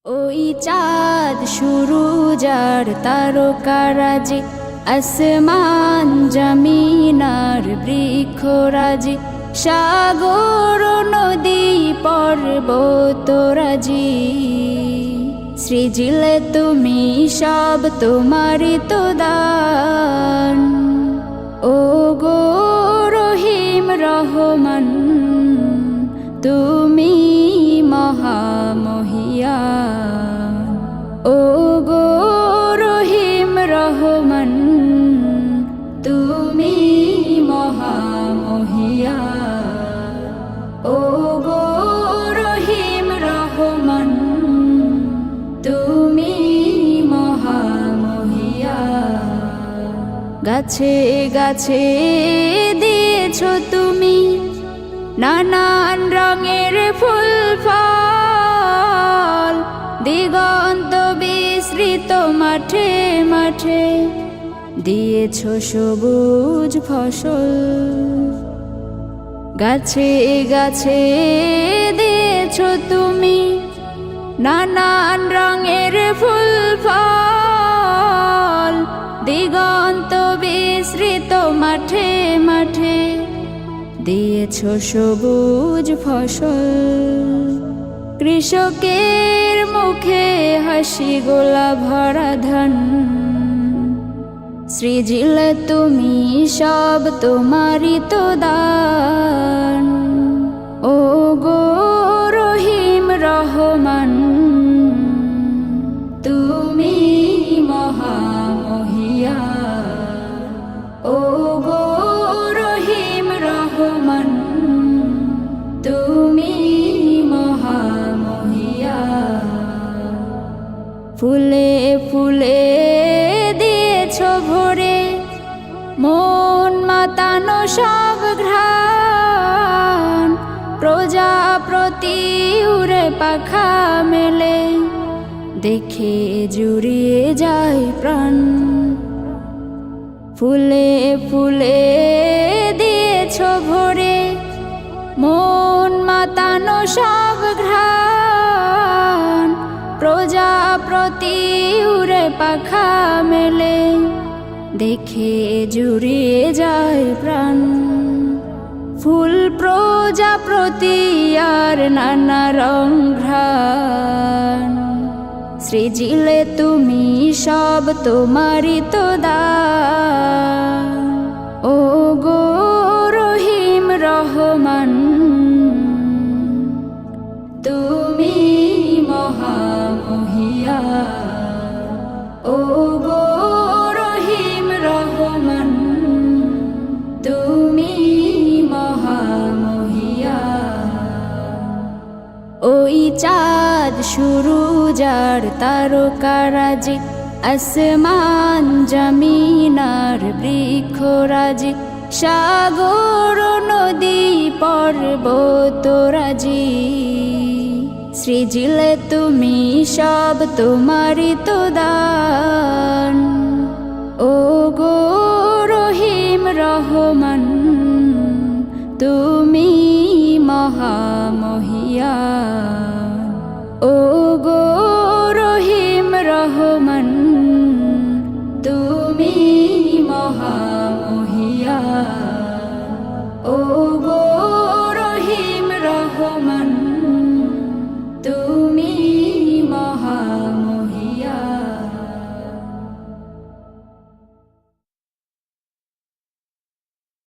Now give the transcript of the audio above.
ওই চাঁদ শুরু যার তারকারাজি, আসমান জমিনার বৃক্ষরাজি, সাগর নদী পর্বতরাজি, সৃজিলে তুমি সব তোমারই তো দান। ও গো রহিম রহমান, তুমি মহামহিয়ান। ও গো রহিম রহমান, তুমি মহামহিয়ান। ও গো রহিম রহমান, তুমি মহামহিয়ান। গাছে গাছে দিয়েছ তুমি নানান রঙের ফুল ফল, দিগন্ত বিস্তৃত মাঠে মাঠে দিয়েছ সবুজ ফসল। গাছে গাছে দিয়েছ তুমি নানান রঙের ফুল ফল, দিগন্ত বিস্তৃত মাঠে মাঠে দিয়েছ সবুজ ফসল। কৃষকের মুখে হাসি গোলা ভরা ধান, সৃজিলে তুমি সব তোমারই তো দান। ও গো রহিম রহমান, তুমি মহামহিয়ান। ও গো রহিম রহমান, তুমি মহামহিয়ান। ফুলে ফুলে দিয়েছ ভরে মন মাতানো সব ঘ্রাণ, প্রজাপতি উড়ে পাখা মেলে দেখে জুড়িয়ে যায় প্রাণ। ফুলে ফুলে দিয়েছ ভরে মন মাতানো সব ঘ্রাণ, প্রজাপতি উড়ে পাখা মেলে দেখে জুড়িয়ে যায় প্রাণ। ফুল প্রজাপতি আর নানা রং ঘ্রাণ, সৃজিলে তুমি সব তোমারই তো দান। ও গো রহিম রহমান, তুমি মহামহিয়ান। ও গো রহিম রহমান, তুমি মহামহিয়ান। ওই চাঁদ শুরু যার তারকারাজি, আসমান জমিনার বৃক্ষরাজি, সাগর নদী পর্বতরাজি, সৃজিলে তুমি সব তোমারই তো দান। ও গো রহিম রহমান, তুমি মহামহিয়ান।